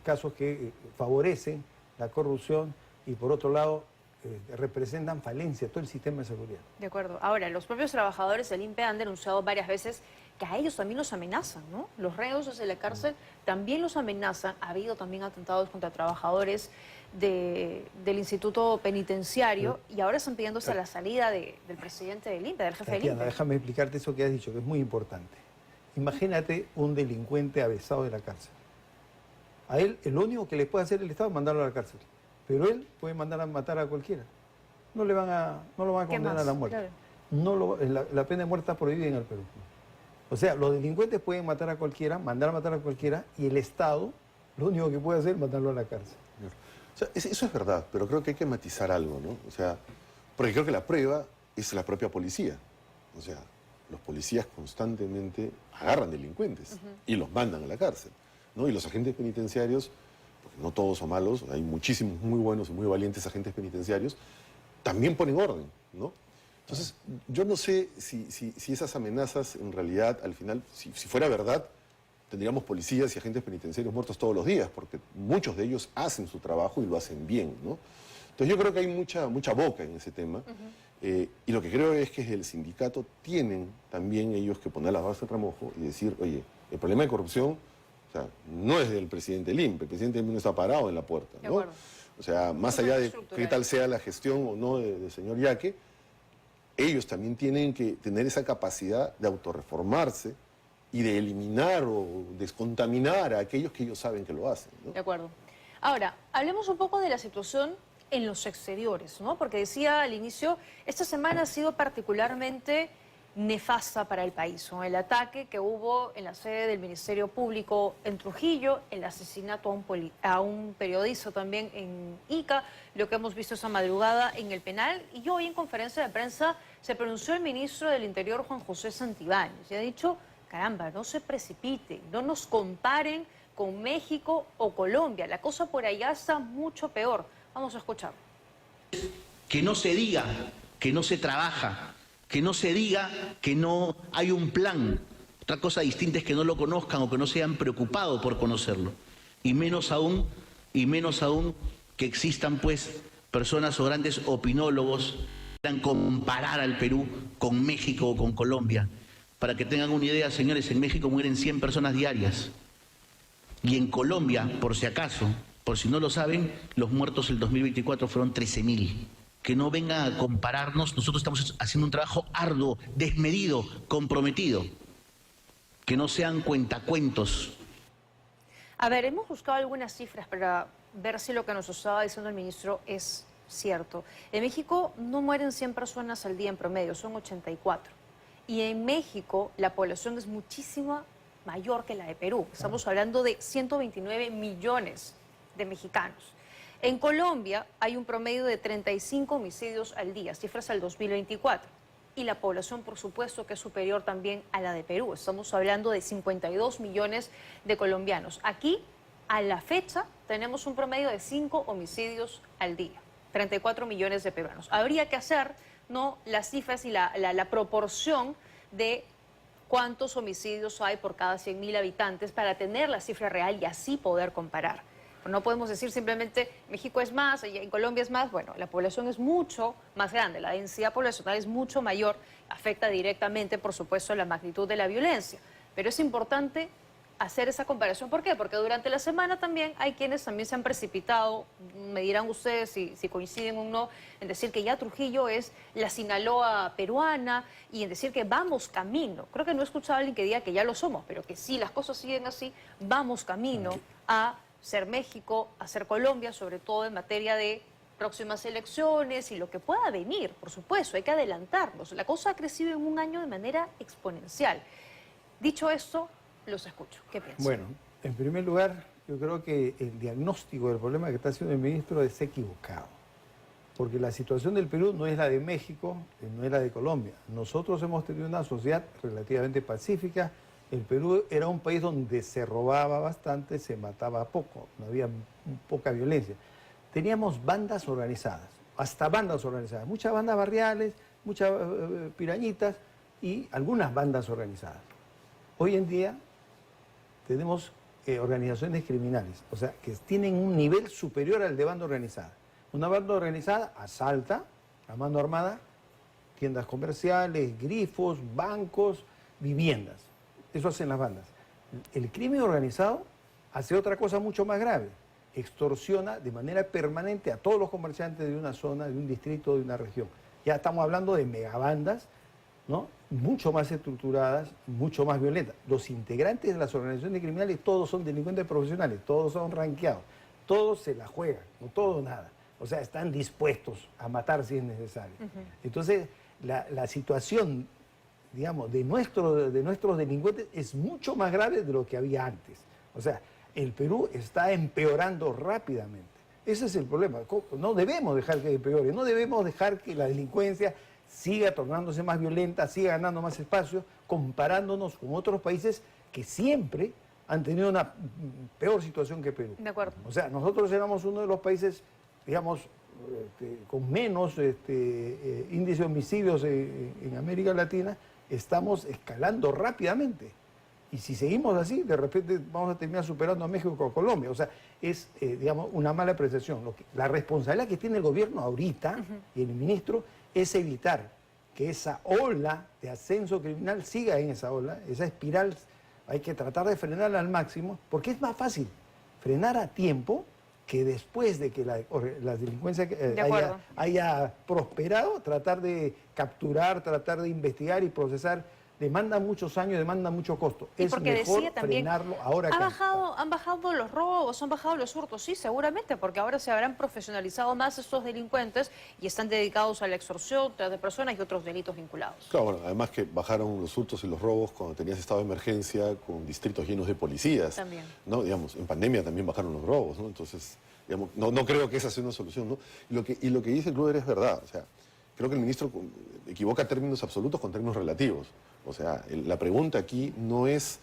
Speaker 3: casos que favorecen la corrupción y por otro lado representan falencia todo el sistema de seguridad.
Speaker 1: De acuerdo. Ahora, los propios trabajadores del INPE han denunciado varias veces que a ellos también los amenazan, ¿no? Los reos desde la cárcel también los amenazan. Ha habido también atentados contra trabajadores del Instituto Penitenciario y ahora están pidiéndose la salida del presidente del INPE, del jefe del INPE.
Speaker 3: Déjame explicarte eso que has dicho, que es muy importante. Imagínate un delincuente avesado de la cárcel. A él, lo único que le puede hacer el Estado es mandarlo a la cárcel. Pero él puede mandar a matar a cualquiera. No lo van a condenar a la muerte. Claro. La pena de muerte está prohibida en el Perú. O sea, los delincuentes pueden matar a cualquiera, mandar a matar a cualquiera, y el Estado lo único que puede hacer es mandarlo a la cárcel.
Speaker 4: O sea, eso es verdad, pero creo que hay que matizar algo, ¿no? O sea, porque creo que la prueba es la propia policía. O sea, los policías constantemente agarran delincuentes y los mandan a la cárcel, ¿no? Y los agentes penitenciarios, porque no todos son malos, hay muchísimos muy buenos y muy valientes agentes penitenciarios, también ponen orden, ¿no? Entonces, yo no sé si esas amenazas en realidad, al final, si fuera verdad, tendríamos policías y agentes penitenciarios muertos todos los días, porque muchos de ellos hacen su trabajo y lo hacen bien, ¿no? Entonces yo creo que hay mucha boca en ese tema, y lo que creo es que desde el sindicato tienen también ellos que poner las bases en remojo y decir, oye, el problema de corrupción, o sea, no es del presidente del INPE, el presidente del INPE no está parado en la puerta, ¿no? O sea, más allá de qué tal sea la gestión o no del señor Yaque, ellos también tienen que tener esa capacidad de autorreformarse y de eliminar o descontaminar a aquellos que ellos saben que lo hacen, ¿no?
Speaker 1: De acuerdo. Ahora, hablemos un poco de la situación en los exteriores, ¿no? Porque decía al inicio, esta semana ha sido particularmente nefasta para el país, ¿no? El ataque que hubo en la sede del Ministerio Público en Trujillo, el asesinato a un periodista también en Ica, lo que hemos visto esa madrugada en el penal, y hoy en conferencia de prensa se pronunció el ministro del Interior, Juan José Santibáñez, y ha dicho, caramba, no se precipiten, no nos comparen con México o Colombia, la cosa por allá está mucho peor. Vamos a escuchar.
Speaker 14: Que no se diga que no se trabaja, que no se diga que no hay un plan. Otra cosa distinta es que no lo conozcan o que no se hayan preocupado por conocerlo. Y menos aún que existan pues personas o grandes opinólogos que quieran comparar al Perú con México o con Colombia. Para que tengan una idea, señores, en México mueren 100 personas diarias. Y en Colombia, por si acaso, por si no lo saben, los muertos el 2024 fueron 13.000. Que no vengan a compararnos, nosotros estamos haciendo un trabajo arduo, desmedido, comprometido. Que no sean cuentacuentos.
Speaker 1: A ver, hemos buscado algunas cifras para ver si lo que nos estaba diciendo el ministro es cierto. En México no mueren 100 personas al día en promedio, son 84. Y en México la población es muchísimo mayor que la de Perú. Estamos hablando de 129 millones de mexicanos. En Colombia hay un promedio de 35 homicidios al día, cifras al 2024. Y la población, por supuesto, que es superior también a la de Perú. Estamos hablando de 52 millones de colombianos. Aquí, a la fecha, tenemos un promedio de 5 homicidios al día, 34 millones de peruanos. Habría que hacer, ¿no?, las cifras y la proporción de cuántos homicidios hay por cada 100.000 habitantes para tener la cifra real y así poder comparar. No podemos decir simplemente México es más, en Colombia es más. Bueno, la población es mucho más grande, la densidad poblacional es mucho mayor, afecta directamente, por supuesto, la magnitud de la violencia. Pero es importante hacer esa comparación. ¿Por qué? Porque durante la semana también hay quienes también se han precipitado, me dirán ustedes si coinciden o no, en decir que ya Trujillo es la Sinaloa peruana y en decir que vamos camino. Creo que no he escuchado a alguien que diga que ya lo somos, pero que sí, las cosas siguen así, vamos camino a ser México, a ser Colombia, sobre todo en materia de próximas elecciones y lo que pueda venir, por supuesto, hay que adelantarnos. La cosa ha crecido en un año de manera exponencial. Dicho esto, los escucho. ¿Qué piensan?
Speaker 3: Bueno, en primer lugar, yo creo que el diagnóstico del problema que está haciendo el ministro es equivocado. Porque la situación del Perú no es la de México, no es la de Colombia. Nosotros hemos tenido una sociedad relativamente pacífica. El Perú era un país donde se robaba bastante, se mataba poco, no había poca violencia. Teníamos bandas organizadas, hasta bandas organizadas, muchas bandas barriales, muchas pirañitas y algunas bandas organizadas. Hoy en día tenemos organizaciones criminales, o sea, que tienen un nivel superior al de banda organizada. Una banda organizada asalta a mano armada tiendas comerciales, grifos, bancos, viviendas. Eso hacen las bandas. El crimen organizado hace otra cosa mucho más grave. Extorsiona de manera permanente a todos los comerciantes de una zona, de un distrito, de una región. Ya estamos hablando de megabandas, ¿no?, mucho más estructuradas, mucho más violentas. Los integrantes de las organizaciones criminales todos son delincuentes profesionales, todos son ranqueados, todos se la juegan, no todo nada. O sea, están dispuestos a matar si es necesario. Entonces, la situación, digamos, de nuestros delincuentes es mucho más grave de lo que había antes. O sea, el Perú está empeorando rápidamente. Ese es el problema. No debemos dejar que empeore, no debemos dejar que la delincuencia siga tornándose más violenta, siga ganando más espacio, comparándonos con otros países que siempre han tenido una peor situación que Perú.
Speaker 1: De acuerdo.
Speaker 3: O sea, nosotros éramos uno de los países, digamos, con menos índice de homicidios en América Latina. Estamos escalando rápidamente. Y si seguimos así, de repente vamos a terminar superando a México o a Colombia. O sea, es, digamos, una mala apreciación. La responsabilidad que tiene el gobierno ahorita y el ministro es evitar que esa ola de ascenso criminal siga en esa ola, esa espiral. Hay que tratar de frenarla al máximo, porque es más fácil frenar a tiempo que después de que la delincuencia haya prosperado, tratar de capturar, tratar de investigar y procesar, demanda muchos años, demanda mucho costo.
Speaker 1: Y
Speaker 3: es mejor frenarlo ahora que
Speaker 1: ¿Han bajado los robos, han bajado los hurtos? Sí, seguramente, porque ahora se habrán profesionalizado más estos delincuentes y están dedicados a la extorsión de personas y otros delitos vinculados.
Speaker 4: Claro, bueno, además que bajaron los hurtos y los robos cuando tenías estado de emergencia con distritos llenos de policías.
Speaker 1: También.
Speaker 4: ¿No? Digamos, en pandemia también bajaron los robos, ¿no? Entonces, digamos, no creo que esa sea una solución, ¿no? Y lo que dice Kluber es verdad, o sea, creo que el ministro equivoca términos absolutos con términos relativos. O sea, la pregunta aquí no es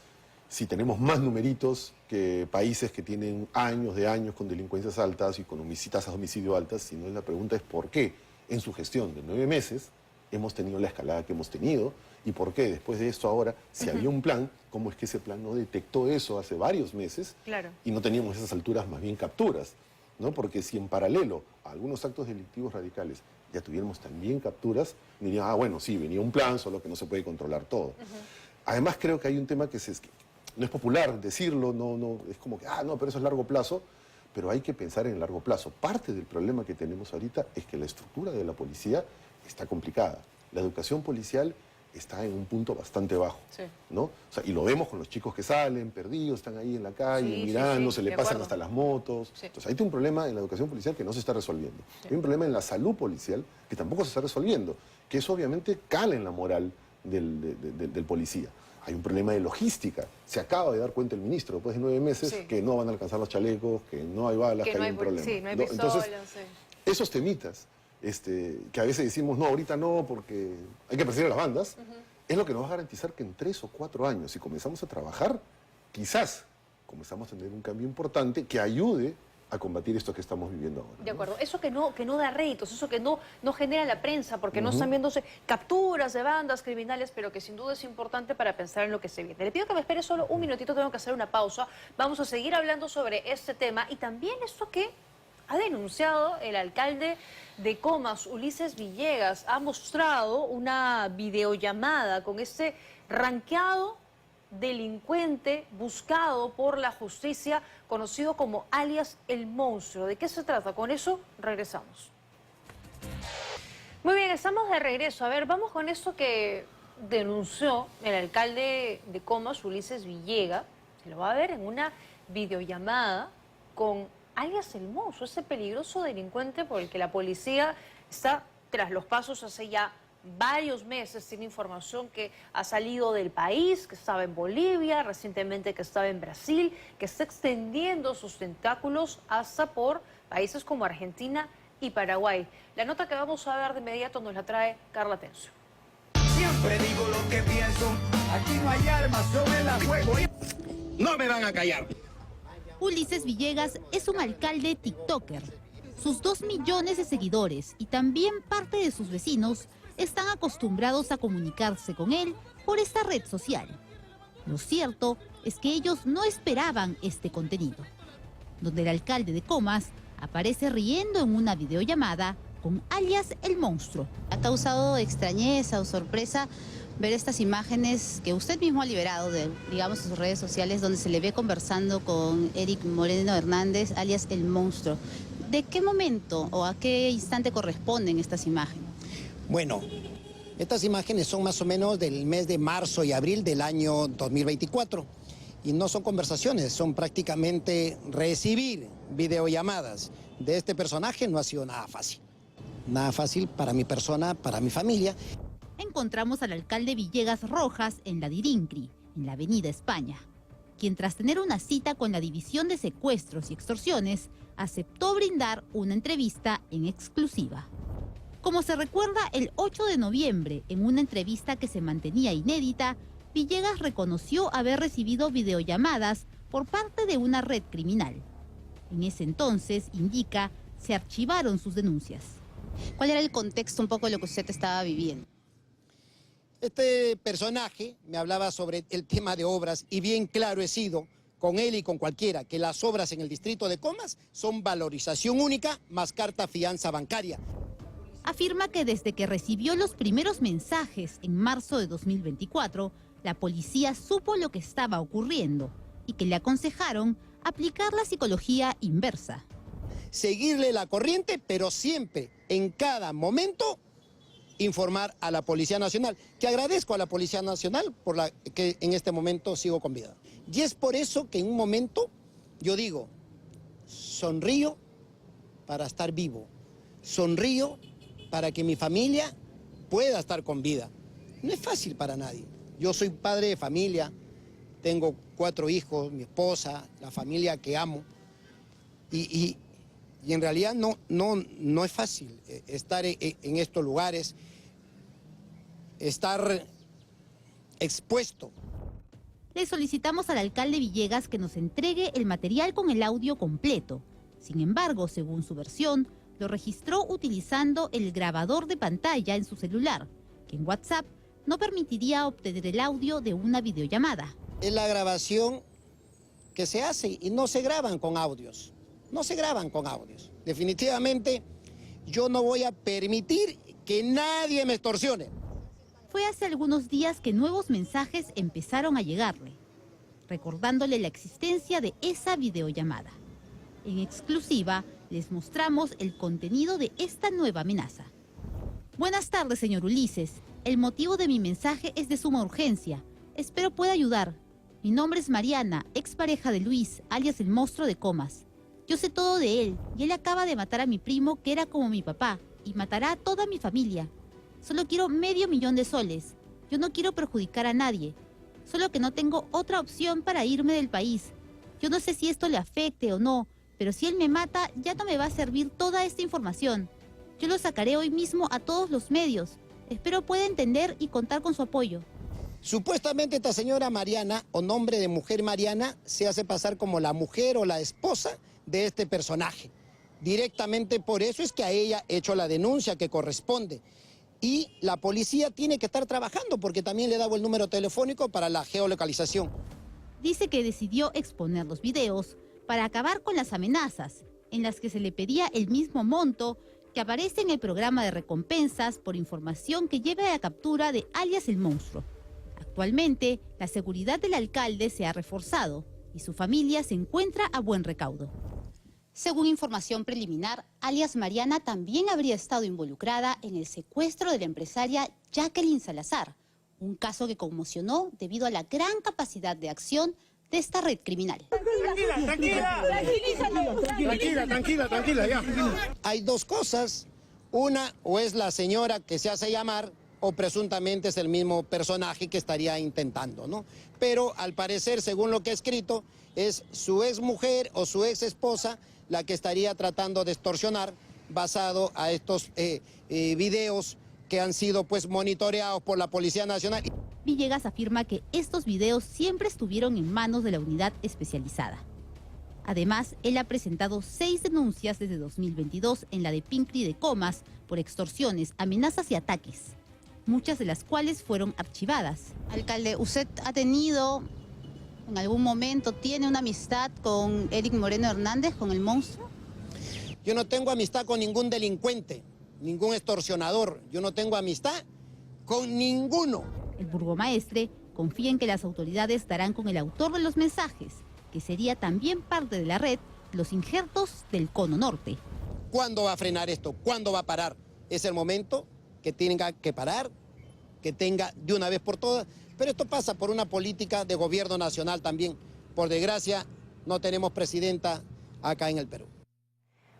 Speaker 4: si tenemos más numeritos que países que tienen años de años con delincuencias altas y con tasas de homicidio altas, sino la pregunta es por qué en su gestión de 9 meses hemos tenido la escalada que hemos tenido y por qué después de esto ahora, si había un plan, cómo es que ese plan no detectó eso hace varios meses y no teníamos a esas alturas más bien capturas, ¿no? Porque si en paralelo a algunos actos delictivos radicales ya tuviéramos también capturas, dirían, bueno, sí, venía un plan, solo que no se puede controlar todo. Además, creo que hay un tema que no es popular decirlo, es como que, no, pero eso es largo plazo, pero hay que pensar en largo plazo. Parte del problema que tenemos ahorita es que la estructura de la policía está complicada. La educación policial está en un punto bastante bajo,
Speaker 1: Sí.
Speaker 4: ¿no? O sea, y lo vemos con los chicos que salen perdidos, están ahí en la calle,
Speaker 1: Sí,
Speaker 4: mirando,
Speaker 1: sí,
Speaker 4: se le
Speaker 1: de
Speaker 4: pasan
Speaker 1: acuerdo.
Speaker 4: hasta las motos.
Speaker 1: Sí.
Speaker 4: Entonces, hay un problema en la educación policial que no se está resolviendo. Hay un problema en la salud policial que tampoco se está resolviendo, que eso obviamente cala en la moral del policía. Hay un problema de logística. Se acaba de dar cuenta el ministro, después de 9 meses,
Speaker 1: Sí.
Speaker 4: que no van a alcanzar los chalecos, que no hay balas, que,
Speaker 1: Que no
Speaker 4: hay
Speaker 1: hay,
Speaker 4: un problema.
Speaker 1: sí, no hay
Speaker 4: ¿no?
Speaker 1: pistolas,
Speaker 4: Entonces,
Speaker 1: sí.
Speaker 4: esos temitas, que a veces decimos, no, ahorita no, porque hay que perseguir a las bandas, es lo que nos va a garantizar que en 3 o 4 años, si comenzamos a trabajar, quizás comenzamos a tener un cambio importante que ayude a combatir esto que estamos viviendo ahora.
Speaker 1: De acuerdo. Eso que no da réditos, eso que no genera la prensa, porque no
Speaker 4: Ujú.
Speaker 1: están viéndose capturas de bandas criminales, pero que sin duda es importante para pensar en lo que se viene. Le pido que me espere solo un minutito, tengo que hacer una pausa. Vamos a seguir hablando sobre este tema y también esto que ha denunciado el alcalde de Comas, Ulises Villegas. Ha mostrado una videollamada con este ranqueado delincuente buscado por la justicia, conocido como alias El Monstruo. ¿De qué se trata? Con eso regresamos. Muy bien, estamos de regreso. A ver, vamos con esto que denunció el alcalde de Comas, Ulises Villegas. Se lo va a ver en una videollamada con alias El Monstruo, ese peligroso delincuente por el que la policía está tras los pasos hace ya varios meses. Tiene información que ha salido del país, que estaba en Bolivia, recientemente que estaba en Brasil, que está extendiendo sus tentáculos hasta por países como Argentina y Paraguay. La nota que vamos a ver de inmediato nos la trae Carla Tencio.
Speaker 15: Siempre digo lo que pienso, aquí no hay armas, sobre la juego. No me van a callar.
Speaker 5: Ulises Villegas es un alcalde tiktoker. Sus 2 millones de seguidores y también parte de sus vecinos están acostumbrados a comunicarse con él por esta red social. Lo cierto es que ellos no esperaban este contenido, donde el alcalde de Comas aparece riendo en una videollamada con alias El Monstruo.
Speaker 16: ¿Ha causado extrañeza o sorpresa ver estas imágenes que usted mismo ha liberado de, digamos, sus redes sociales, donde se le ve conversando con Eric Moreno Hernández, alias El Monstruo? ¿De qué momento o a qué instante corresponden estas imágenes?
Speaker 17: Bueno, estas imágenes son más o menos del mes de marzo y abril del año 2024. Y no son conversaciones, son prácticamente recibir videollamadas de este personaje. No ha sido nada fácil. Nada fácil para mi persona, para mi familia.
Speaker 5: Encontramos al alcalde Villegas Rojas en la Dirincri, en la Avenida España, quien tras tener una cita con la División de Secuestros y Extorsiones, aceptó brindar una entrevista en exclusiva. Como se recuerda, el 8 de noviembre, en una entrevista que se mantenía inédita, Villegas reconoció haber recibido videollamadas por parte de una red criminal. En ese entonces, indica, se archivaron sus denuncias.
Speaker 16: ¿Cuál era el contexto un poco de lo que usted estaba viviendo?
Speaker 17: Este personaje me hablaba sobre el tema de obras y bien claro he sido con él y con cualquiera que las obras en el distrito de Comas son valorización única más carta fianza bancaria.
Speaker 5: Afirma que desde que recibió los primeros mensajes en marzo de 2024, la policía supo lo que estaba ocurriendo y que le aconsejaron aplicar la psicología inversa.
Speaker 17: Seguirle la corriente, pero siempre, en cada momento, informar a la Policía Nacional, que agradezco a la Policía Nacional por la que en este momento sigo con vida. Y es por eso que en un momento yo digo, sonrío para estar vivo, sonrío para que mi familia pueda estar con vida. No es fácil para nadie. Yo soy padre de familia, tengo 4 hijos, mi esposa, la familia que amo. Y en realidad no es fácil estar en estos lugares, estar expuesto.
Speaker 5: Le solicitamos al alcalde Villegas que nos entregue el material con el audio completo. Sin embargo, según su versión, lo registró utilizando el grabador de pantalla en su celular, que en WhatsApp no permitiría obtener el audio de una videollamada.
Speaker 17: Es la grabación que se hace y no se graban con audios. No se graban con audios. Definitivamente yo no voy a permitir que nadie me extorsione.
Speaker 5: Fue hace algunos días que nuevos mensajes empezaron a llegarle, recordándole la existencia de esa videollamada. En exclusiva les mostramos el contenido de esta nueva amenaza.
Speaker 16: Buenas tardes, señor Ulises. El motivo de mi mensaje es de suma urgencia. Espero pueda ayudar. Mi nombre es Mariana, expareja de Luis, alias el monstruo de Comas. Yo sé todo de él y él acaba de matar a mi primo, que era como mi papá, y matará a toda mi familia. Solo quiero $500,000 de soles. Yo no quiero perjudicar a nadie. Solo que no tengo otra opción para irme del país. Yo no sé si esto le afecte o no, pero si él me mata, ya no me va a servir toda esta información. Yo lo sacaré hoy mismo a todos los medios. Espero pueda entender y contar con su apoyo.
Speaker 17: Supuestamente esta señora Mariana, o nombre de mujer Mariana, se hace pasar como la mujer o la esposa de este personaje. Directamente por eso es que a ella he hecho la denuncia que corresponde. Y la policía tiene que estar trabajando porque también le he dado el número telefónico para la geolocalización.
Speaker 16: Dice que decidió exponer los videos para acabar con las amenazas, en las que se le pedía el mismo monto que aparece en el programa de recompensas por información que lleve a la captura de alias el monstruo. Actualmente, la seguridad del alcalde se ha reforzado y su familia se encuentra a buen recaudo.
Speaker 6: Según información preliminar, alias Mariana también habría estado involucrada en el secuestro de la empresaria Jacqueline Salazar, un caso que conmocionó debido a la gran capacidad de acción de esta red criminal.
Speaker 17: Tranquila, ya. Hay dos cosas. Una, o es la señora que se hace llamar, o presuntamente es el mismo personaje que estaría intentando, ¿no? Pero al parecer, según lo que he escrito, es su ex mujer o su ex esposa la que estaría tratando de extorsionar basado a estos videos que han sido pues monitoreados por la Policía Nacional.
Speaker 16: Villegas afirma que estos videos siempre estuvieron en manos de la unidad especializada. Además, él ha presentado 6 denuncias desde 2022 en la de Pincri de Comas por extorsiones, amenazas y ataques, muchas de las cuales fueron archivadas.
Speaker 6: Alcalde, ¿usted ha tenido, en algún momento, tiene una amistad con Eric Moreno Hernández, con el monstruo?
Speaker 17: Yo no tengo amistad con ningún delincuente, ningún extorsionador. Yo no tengo amistad con ninguno.
Speaker 16: El burgomaestre confía en que las autoridades darán con el autor de los mensajes, que sería también parte de la red Los Injertos del Cono Norte.
Speaker 17: ¿Cuándo va a frenar esto? ¿Cuándo va a parar? Es el momento que tenga que parar, que tenga de una vez por todas. Pero esto pasa por una política de gobierno nacional también. Por desgracia, no tenemos presidenta acá en el Perú.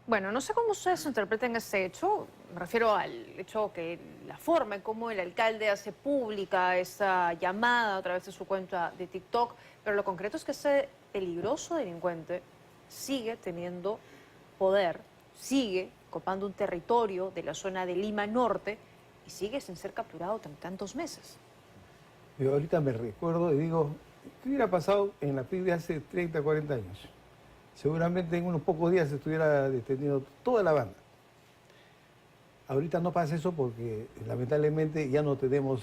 Speaker 1: Bueno, no sé cómo ustedes interpreten ese hecho. Me refiero al hecho que la forma en cómo el alcalde hace pública esa llamada a través de su cuenta de TikTok, pero lo concreto es que ese peligroso delincuente sigue teniendo poder, sigue copando un territorio de la zona de Lima Norte y sigue sin ser capturado tantos meses.
Speaker 3: Yo ahorita me recuerdo y digo, ¿qué hubiera pasado en la PIB de hace 30, 40 años? Seguramente en unos pocos días se estuviera detenido toda la banda. Ahorita no pasa eso porque lamentablemente ya no tenemos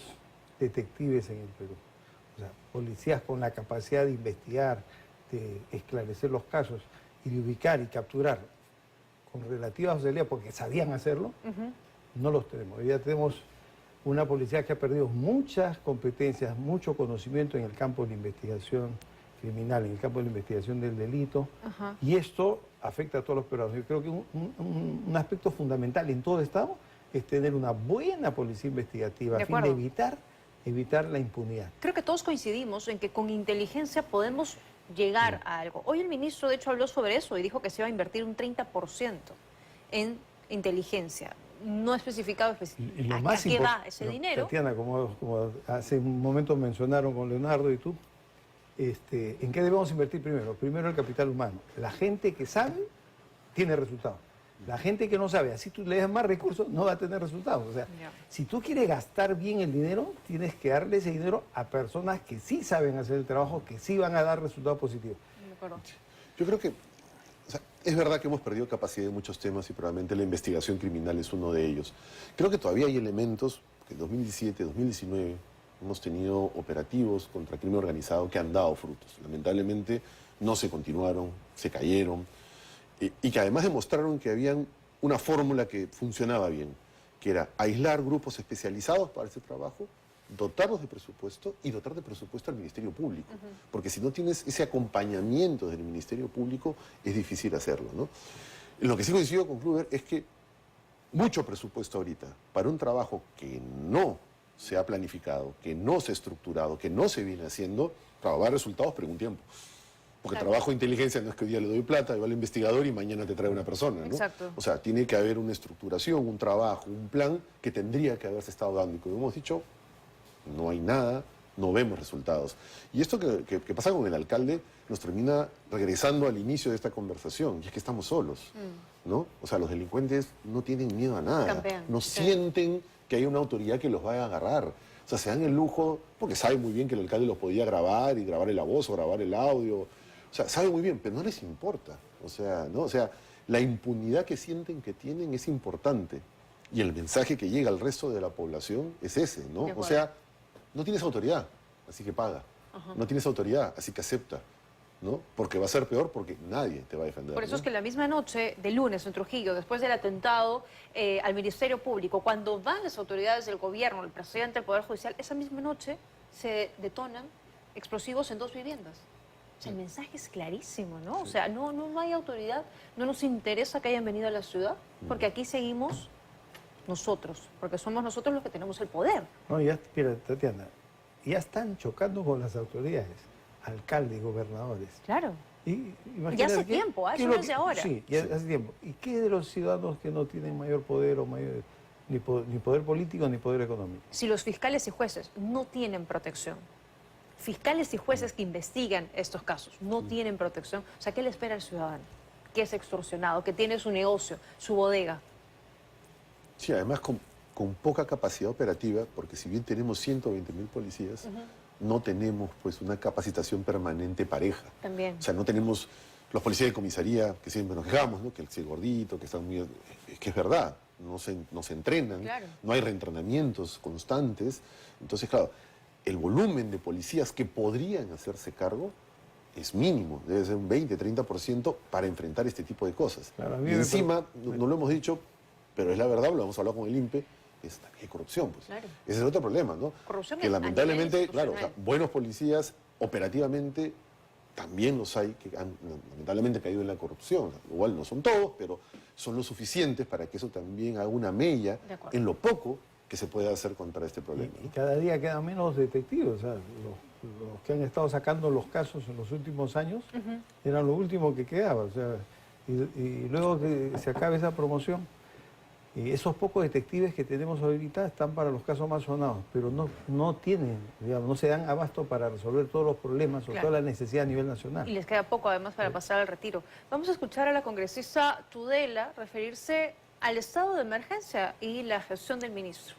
Speaker 3: detectives en el Perú. O sea, policías con la capacidad de investigar, de esclarecer los casos y de ubicar y capturar con relativa facilidad porque sabían hacerlo, no los tenemos. Hoy ya tenemos una policía que ha perdido muchas competencias, mucho conocimiento en el campo de la investigación criminal, en el campo de la investigación del delito, y esto afecta a todos los peruanos. Yo creo que un aspecto fundamental en todo Estado es tener una buena policía investigativa a fin de evitar la impunidad.
Speaker 1: Creo que todos coincidimos en que con inteligencia podemos llegar a algo. Hoy el ministro de hecho habló sobre eso y dijo que se iba a invertir un 30% en inteligencia. No ha especificado ¿a qué va ese dinero?
Speaker 3: Tatiana, como hace un momento mencionaron con Leonardo y tú, ¿en qué debemos invertir primero? Primero el capital humano. La gente que sabe tiene resultados. La gente que no sabe, así tú le das más recursos, no va a tener resultados. O sea, si tú quieres gastar bien el dinero, tienes que darle ese dinero a personas que sí saben hacer el trabajo, que sí van a dar resultados positivos.
Speaker 4: Yo creo que es verdad que hemos perdido capacidad en muchos temas y probablemente la investigación criminal es uno de ellos. Creo que todavía hay elementos, que en 2017, 2019 hemos tenido operativos contra crimen organizado que han dado frutos. Lamentablemente no se continuaron, se cayeron y que además demostraron que había una fórmula que funcionaba bien, que era aislar grupos especializados para ese trabajo, dotarlos de presupuesto y dotar de presupuesto al Ministerio Público. Porque si no tienes ese acompañamiento del Ministerio Público, es difícil hacerlo, ¿no? Lo que sí coincido con Kluber es que mucho presupuesto ahorita para un trabajo que no se ha planificado, que no se ha estructurado, que no se viene haciendo, para dar resultados, pero en un tiempo. Porque trabajo de inteligencia no es que hoy día le doy plata, va al investigador y mañana te trae una persona, ¿no?
Speaker 1: Exacto.
Speaker 4: O sea, tiene que haber una estructuración, un trabajo, un plan que tendría que haberse estado dando. Y como hemos dicho, no hay nada, no vemos resultados. Y esto que pasa con el alcalde nos termina regresando al inicio de esta conversación, y es que estamos solos, ¿no? O sea, los delincuentes no tienen miedo a nada,
Speaker 1: Campean,
Speaker 4: no sienten que hay una autoridad que los vaya a agarrar. O sea, se dan el lujo, porque saben muy bien que el alcalde los podía grabar y grabarle la voz o grabar el audio. O sea, saben muy bien, pero no les importa. O sea, ¿no? O sea, la impunidad que sienten que tienen es importante. Y el mensaje que llega al resto de la población es ese, ¿no? O sea, no tienes autoridad, así que paga. No tienes autoridad, así que acepta, ¿no? Porque va a ser peor porque nadie te va a defender.
Speaker 1: Por eso
Speaker 4: ¿no?
Speaker 1: es que la misma noche de lunes en Trujillo, después del atentado al Ministerio Público, cuando van las autoridades del gobierno, el presidente del Poder Judicial, esa misma noche se detonan explosivos en 2 viviendas. O sea, el mensaje es clarísimo, ¿no? O sea, no hay autoridad, no nos interesa que hayan venido a la ciudad, porque aquí seguimos nosotros, porque somos nosotros los que tenemos el poder.
Speaker 3: No, ya, mira, Tatiana, ya están chocando con las autoridades, alcaldes y gobernadores.
Speaker 1: Claro.
Speaker 3: Y
Speaker 1: ya hace tiempo, eso no es de ahora.
Speaker 3: Sí, ya hace tiempo. ¿Y qué de los ciudadanos que no tienen mayor poder o mayor, ni poder político ni poder económico?
Speaker 1: Si los fiscales y jueces no tienen protección, fiscales y jueces que investigan estos casos no tienen protección, o sea, ¿qué le espera al ciudadano? Que es extorsionado, que tiene su negocio, su bodega.
Speaker 4: Sí, además con poca capacidad operativa, porque si bien tenemos 120.000 policías, no tenemos pues una capacitación permanente pareja.
Speaker 1: También.
Speaker 4: O sea, no tenemos los policías de comisaría, que siempre nos quejamos, ¿no? Que el gordito, que están muy... Es que es verdad, no se entrenan,
Speaker 1: Claro.
Speaker 4: no hay reentrenamientos constantes. Entonces, claro, el volumen de policías que podrían hacerse cargo es mínimo, debe ser un 20-30% para enfrentar este tipo de cosas.
Speaker 3: Claro,
Speaker 4: y encima, no lo hemos dicho, pero es la verdad, lo hemos hablado con el INPE, hay corrupción, pues.
Speaker 1: Claro.
Speaker 4: Ese es otro problema, ¿no?
Speaker 1: Corrupción
Speaker 4: Que
Speaker 1: a
Speaker 4: lamentablemente,
Speaker 1: nivel
Speaker 4: claro, o sea, buenos policías operativamente también los hay que han lamentablemente caído en la corrupción. O sea, igual no son todos, pero son lo suficientes para que eso también haga una mella en lo poco que se puede hacer contra este problema.
Speaker 3: Y cada día quedan menos detectives. O sea, los que han estado sacando los casos en los últimos años eran lo último que quedaba. O sea, y luego que se acabe esa promoción, y esos pocos detectives que tenemos ahorita están para los casos más sonados, pero no tienen, digamos, no se dan abasto para resolver todos los problemas, sobre todo la necesidad a nivel nacional.
Speaker 1: Y les queda poco además para pasar al retiro. Vamos a escuchar a la congresista Tudela referirse al estado de emergencia y la gestión del ministro.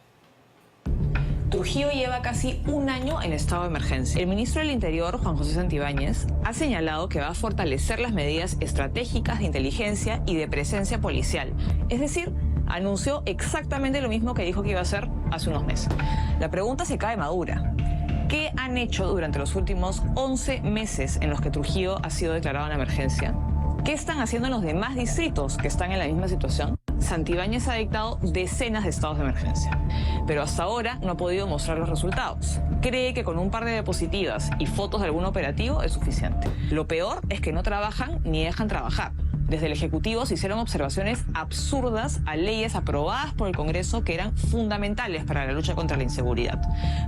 Speaker 18: Trujillo lleva casi un año en estado de emergencia. El ministro del Interior, Juan José Santibáñez, ha señalado que va a fortalecer las medidas estratégicas de inteligencia y de presencia policial. Es decir, anunció exactamente lo mismo que dijo que iba a hacer hace unos meses. La pregunta se cae madura. ¿Qué han hecho durante los últimos 11 meses en los que Trujillo ha sido declarado en emergencia? ¿Qué están haciendo en los demás distritos que están en la misma situación? Santibáñez ha dictado decenas de estados de emergencia, pero hasta ahora no ha podido mostrar los resultados. Cree que con un par de diapositivas y fotos de algún operativo es suficiente. Lo peor es que no trabajan ni dejan trabajar. Desde el Ejecutivo se hicieron observaciones absurdas a leyes aprobadas por el Congreso que eran fundamentales para la lucha contra la inseguridad,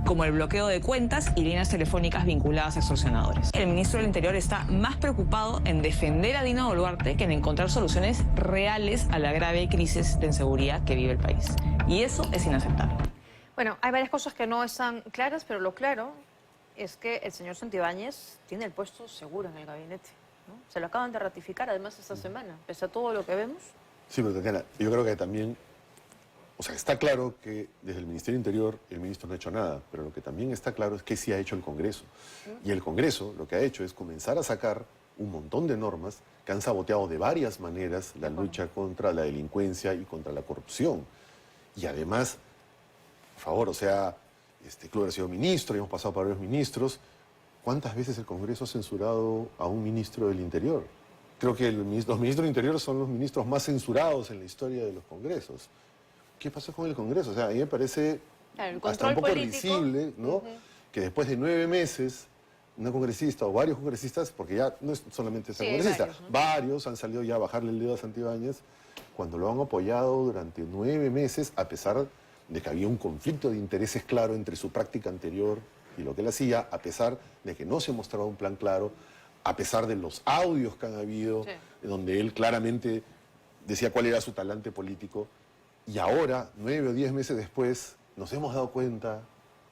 Speaker 18: como el bloqueo de cuentas y líneas telefónicas vinculadas a extorsionadores. El ministro del Interior está más preocupado en defender a Dina Boluarte que en encontrar soluciones reales a la grave crisis de inseguridad que vive el país. Y eso es inaceptable.
Speaker 1: Bueno, hay varias cosas que no están claras, pero lo claro es que el señor Santibáñez tiene el puesto seguro en el gabinete, ¿no? Se lo acaban de ratificar además esta semana, pese a todo lo que vemos.
Speaker 4: Sí, pero Tatiana, yo creo que también, o sea, está claro que desde el Ministerio del Interior el ministro no ha hecho nada, pero lo que también está claro es que sí ha hecho el Congreso. Y el Congreso lo que ha hecho es comenzar a sacar un montón de normas que han saboteado de varias maneras la lucha contra la delincuencia y contra la corrupción. Y además, por favor, o sea, Club ha sido ministro, y hemos pasado por varios ministros. ¿Cuántas veces el Congreso ha censurado a un ministro del Interior? Creo que los ministros del Interior son los ministros más censurados en la historia de los congresos. ¿Qué pasó con el Congreso? O sea, a mí me parece hasta un poco risible, ¿no? Que después de 9 meses, una congresista o varios congresistas, porque ya no es solamente esa congresista, varios han salido ya a bajarle el dedo a Santibáñez, cuando lo han apoyado durante 9 meses, a pesar de que había un conflicto de intereses claro entre su práctica anterior y lo que él hacía, a pesar de que no se mostraba un plan claro, a pesar de los audios que han habido, donde él claramente decía cuál era su talante político, y ahora, 9 o 10 meses después, nos hemos dado cuenta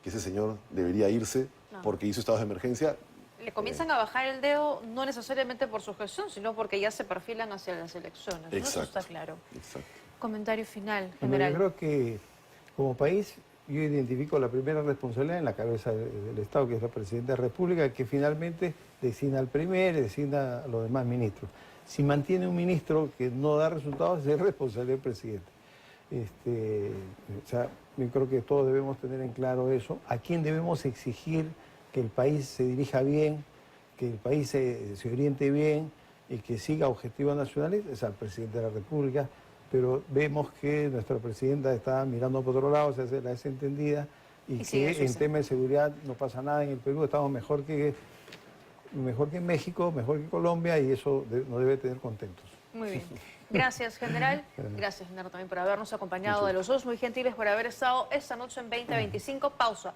Speaker 4: que ese señor debería irse porque hizo estados de emergencia.
Speaker 1: Le comienzan a bajar el dedo, no necesariamente por su gestión, sino porque ya se perfilan hacia las elecciones, ¿no? Eso está claro.
Speaker 4: Exacto.
Speaker 1: Comentario final,
Speaker 3: Bueno,
Speaker 1: general.
Speaker 3: yo creo que como país yo identifico la primera responsabilidad en la cabeza del Estado, que es la Presidenta de la República, que finalmente designa al primer y designa a los demás ministros. Si mantiene un ministro que no da resultados, es responsabilidad del presidente. O sea, yo creo que todos debemos tener en claro eso. ¿A quién debemos exigir que el país se dirija bien, que el país se oriente bien y que siga objetivos nacionales? Es al presidente de la República. Pero vemos que nuestra presidenta está mirando por otro lado, se hace la desentendida y que en tema de seguridad no pasa nada en el Perú, estamos mejor que México, mejor que Colombia, y eso nos debe tener contentos.
Speaker 1: Muy bien. Gracias, general. Gracias, Genaro, también por habernos acompañado de los dos. Muy gentiles por haber estado esta noche en 2025. Pausa.